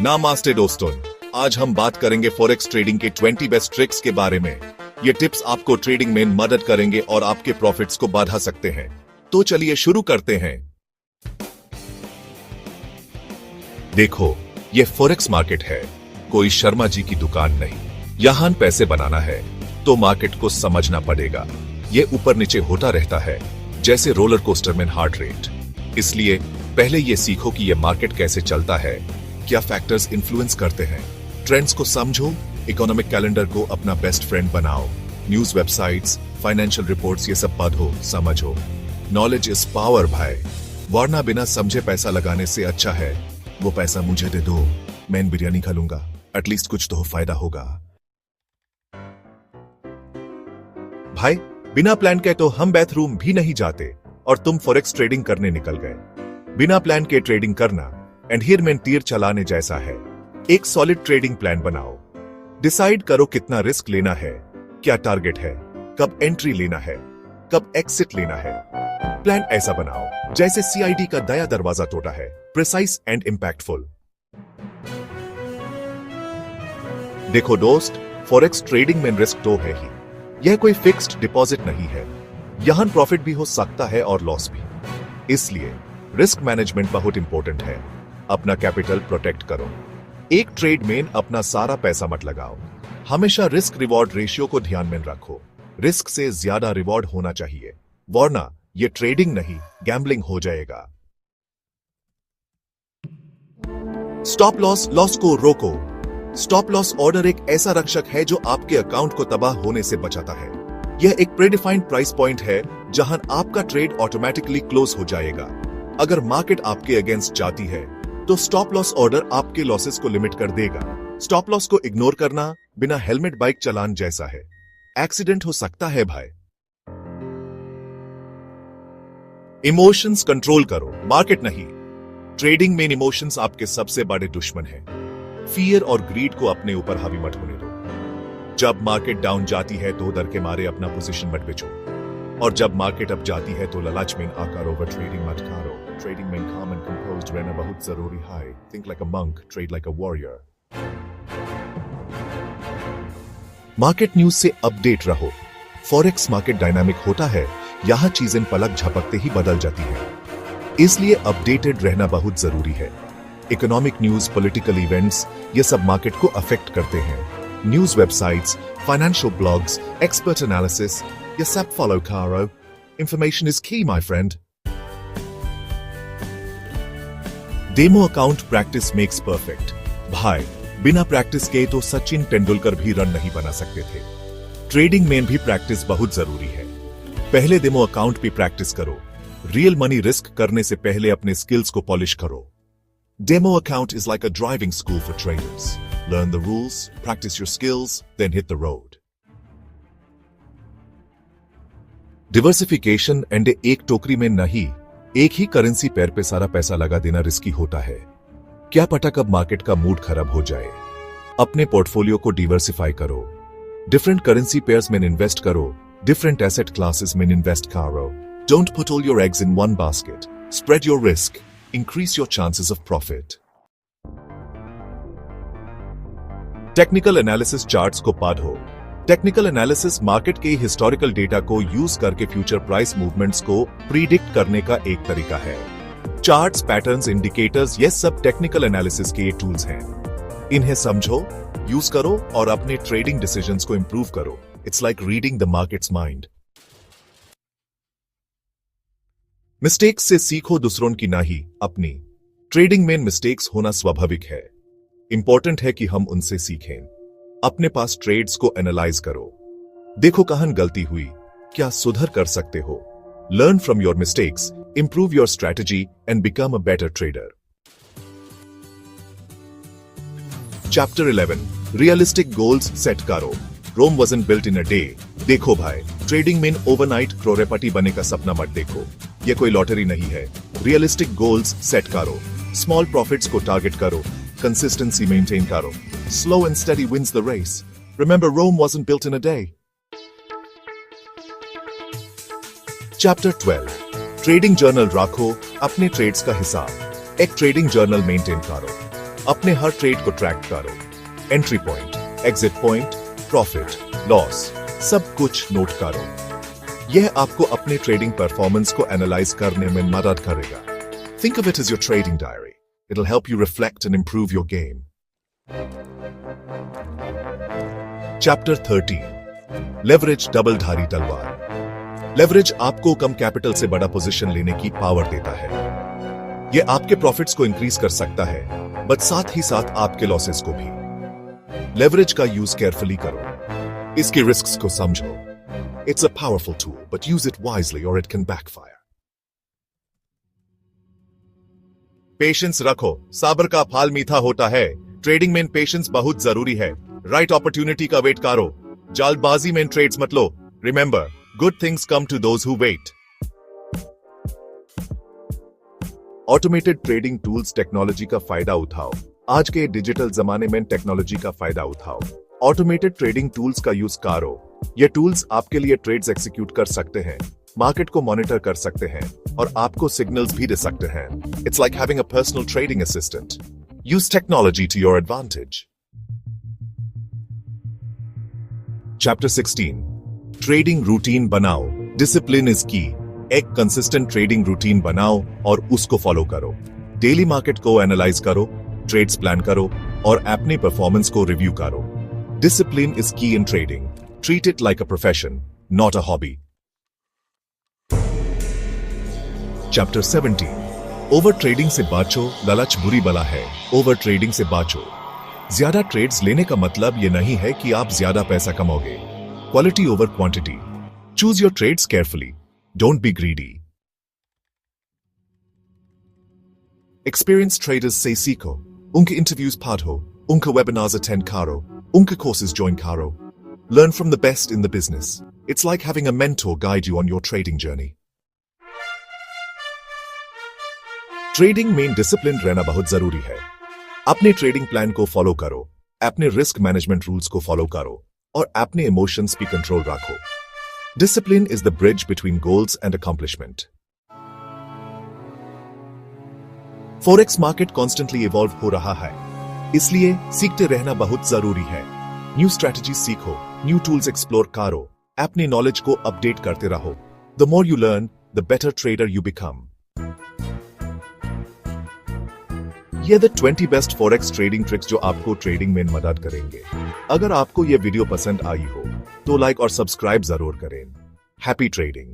नमस्ते दोस्तों, आज हम बात करेंगे फॉरेक्स ट्रेडिंग के 20 बेस्ट ट्रिक्स के बारे में। ये टिप्स आपको ट्रेडिंग में मदद करेंगे और आपके प्रॉफिट्स को बढ़ा सकते हैं। तो चलिए शुरू करते हैं। देखो, ये फॉरेक्स मार्केट है, कोई शर्मा जी की दुकान नहीं। यहां पैसे बनाना है तो मार्केट को समझना पड़ेगा। ये ऊपर नीचे होता रहता है, जैसे रोलर कोस्टर में हार्ट रेट। इसलिए पहले ये सीखो कि ये मार्केट कैसे चलता है, क्या फैक्टर्स इन्फ्लुएंस करते हैं। ट्रेंड्स को समझो, इकोनॉमिक कैलेंडर को अपना बेस्ट फ्रेंड बनाओ, न्यूज वेबसाइट्स, फाइनेंशियल रिपोर्ट्स ये सब पढ़ो, समझो। नॉलेज इज पावर भाई, वरना बिना समझे पैसा लगाने से अच्छा है वो पैसा मुझे दे दो, मैं बिरयानी खा लूंगा, एटलीस्ट कुछ तो फायदा होगा। भाई, बिना प्लान के तो हम बाथरूम भी नहीं जाते और तुम फॉरेक्स ट्रेडिंग करने निकल गए। बिना प्लान के ट्रेडिंग करना एंड हियर में तीर चलाने जैसा है। एक सॉलिड ट्रेडिंग प्लान बनाओ, डिसाइड करो कितना रिस्क लेना है, क्या टारगेट है, कब एंट्री लेना है, कब एक्सिट लेना है। प्लान ऐसा बनाओ जैसे सीआईडी का दया दरवाजा तोड़ा है, प्रिसाइज एंड इंपैक्टफुल। देखो दोस्त, फॉरेक्स ट्रेडिंग में रिस्क तो है ही, यह कोई फिक्स्ड डिपॉजिट नहीं है। यहां प्रॉफिट भी हो सकता है और लॉस भी, इसलिए रिस्क मैनेजमेंट बहुत इंपॉर्टेंट है। अपना कैपिटल प्रोटेक्ट करो। एक ट्रेड में अपना सारा पैसा मत लगाओ। हमेशा रिस्क रिवॉर्ड रेशियो को ध्यान में रखो। रिस्क से ज्यादा रिवॉर्ड होना चाहिए, वरना ये ट्रेडिंग नहीं गैम्बलिंग हो जाएगा। स्टॉप लॉस को रोको। स्टॉप लॉस ऑर्डर एक ऐसा रक्षक है जो आपके अकाउंट को तबाह होने से बचाता है। यह एक प्रीडिफाइंड प्राइस पॉइंट है जहां आपका ट्रेड ऑटोमेटिकली क्लोज हो जाएगा। अगर मार्केट आपके अगेंस्ट जाती है तो स्टॉप लॉस ऑर्डर आपके लॉसेस को लिमिट कर देगा। स्टॉप लॉस को इग्नोर करना बिना हेलमेट बाइक चलान जैसा है, एक्सीडेंट हो सकता है भाई। इमोशंस कंट्रोल करो, मार्केट नहीं। ट्रेडिंग में इमोशंस आपके सबसे बड़े दुश्मन हैं। फियर और ग्रीड को अपने ऊपर हावी मत होने दो। जब मार्केट डाउन जाती है तो डर के मारे अपना पोजीशन मत बेचो, और जब मार्केट अप जाती है तो लालच में आकर ओवर ट्रेडिंग मत करो। ट्रेडिंग में calm and composed रहना बहुत जरूरी है। Think like a monk, trade like a warrior. Market news से अपडेट रहो। फॉरेक्स मार्केट डायनामिक होता है, यहां चीजें पलक झपकते ही बदल जाती हैं, इसलिए अपडेटेड रहना बहुत जरूरी है। इकोनॉमिक न्यूज, पॉलिटिकल इवेंट्स ये सब मार्केट को अफेक्ट करते हैं। News websites, financial blogs, expert analysis ये सब फॉलो करो। इंफॉर्मेशन इज की my friend. Demo account practice makes perfect. भाई, बिना प्रैक्टिस के तो सचिन तेंदुलकर भी रन नहीं बना सकते थे। ट्रेडिंग में भी प्रैक्टिस बहुत जरूरी है। पहले डेमो अकाउंट पे प्रैक्टिस करो। रियल मनी रिस्क करने से पहले अपने स्किल्स को पॉलिश करो। Demo account is like a driving school for traders. Learn the rules, practice your skills, then hit the road. Diversification and एक टोकरी में नहीं, एक ही करेंसी पैर पे सारा पैसा लगा देना रिस्की होता है। क्या पता कब मार्केट का मूड खराब हो जाए। अपने पोर्टफोलियो को डिवर्सिफाई करो। डिफरेंट करेंसी पेयर्स में इन्वेस्ट करो, डिफरेंट एसेट क्लासेस में इन्वेस्ट करो। Don't put all your eggs in one basket. Spread your risk, increase your chances of profit. Technical analysis charts को पढ़ो। टेक्निकल एनालिसिस मार्केट के historical data को use करके future price movements को predict करने का एक तरीका है। चार्ट्स, पैटर्न्स, इंडिकेटर्स ये सब टेक्निकल एनालिसिस के टूल्स हैं। इन्हें समझो, यूज करो और अपने ट्रेडिंग डिसीजंस को इंप्रूव करो। It's like reading the markets mind. Mistakes से सीखो, दूसरों की नहीं अपनी। ट्रेडिंग में मिस्टेक्स होना स्वाभाविक है। इंपॉर्टेंट है कि हम उनसे सीखें। अपने पास ट्रेड्स को एनालाइज करो, देखो कहां गलती हुई, क्या सुधर कर सकते हो। Learn from your mistakes, improve your strategy and become a better trader. Chapter 11, realistic goals set करो। Rome wasn't built in a day. देखो भाई, ट्रेडिंग में ओवरनाइट करोड़पति बने का सपना मत देखो, यह कोई लॉटरी नहीं है। रियलिस्टिक गोल्स सेट करो, स्मॉल प्रॉफिट्स को टारगेट करो, consistency maintain karo. Slow and steady wins the race. Remember, Rome wasn't built in a day. Chapter 12, trading journal रखो, अपने ट्रेड्स का हिसाब। एक ट्रेडिंग जर्नल मेंटेन करो। अपने हर ट्रेड को ट्रैक करो। Entry point, exit point, profit, loss, सब कुछ नोट करो। यह आपको अपने ट्रेडिंग परफॉर्मेंस को एनालाइज करने में मदद करेगा। Think of it as your trading diary. It'll help you reflect and improve your game. Chapter 13. Leverage double धारी तलवार। लेवरेज आपको कम कैपिटल से बड़ा पोजीशन लेने की पावर देता है। यह आपके प्रॉफिट्स को इंक्रीज कर सकता है, बट साथ ही साथ आपके लॉसेस को भी। लेवरेज का यूज केयरफुली करो, इसके रिस्क्स को समझो। It's a powerful tool, but use it wisely or it can backfire. Patience रखो, साबर का फल मीठा होता है। ट्रेडिंग में पेशेंस बहुत जरूरी है। राइट अपॉर्चुनिटी का वेट करो, जल्दबाजी में ट्रेड्स मत लो। Remember, good things come to those who wait. Automated trading tools technology का फायदा उठाओ। आज के डिजिटल जमाने में टेक्नोलॉजी का फायदा उठाओ। ऑटोमेटेड ट्रेडिंग टूल्स का यूज करो। ये टूल्स आपके लिए ट्रेड्स एग्जीक्यूट कर सकते हैं, मार्केट को मॉनिटर कर सकते हैं और आपको सिग्नल्स भी दे सकते हैं। It's like having a personal trading assistant. Use technology to your advantage. Chapter 16। Trading routine बनाओ। Discipline is key. एक कंसिस्टेंट ट्रेडिंग रूटीन बनाओ और उसको फॉलो करो। डेली मार्केट को एनालाइज करो, ट्रेड्स प्लान करो और अपने परफॉर्मेंस को रिव्यू करो। डिसिप्लिन इज की in trading. Treat it like a profession, not a hobby. Chapter 17. Over trading से बाचो, लालच बुरी बला है। Over trading से बाचो। ज्यादा ट्रेड्स लेने का मतलब ये नहीं है कि आप ज्यादा पैसा कमाओगे। Quality over quantity. Choose your trades carefully. Don't be greedy. Experienced traders से सीखो। उनके इंटरव्यूज पढ़ो, उनके वेबिनार्स अटेंड करो, उनके कोर्सेज ज्वाइन करो। Learn from the best in the business. It's like having a mentor guide you on your trading journey. Trading में discipline रहना बहुत जरूरी है। अपने ट्रेडिंग प्लान को फॉलो करो, अपने रिस्क मैनेजमेंट रूल्स को फॉलो करो और अपने इमोशंस पे कंट्रोल रखो। Discipline is the bridge between goals and accomplishment. Forex market constantly evolve हो रहा है, इसलिए सीखते रहना बहुत जरूरी है। न्यू स्ट्रैटेजी सीखो, न्यू टूल्स एक्सप्लोर करो, अपने नॉलेज को अपडेट करते रहो। The more you learn, the better trader you become. ये the 20 best forex trading tricks जो आपको ट्रेडिंग में मदद करेंगे। अगर आपको यह वीडियो पसंद आई हो तो लाइक और सब्सक्राइब जरूर करें। Happy trading.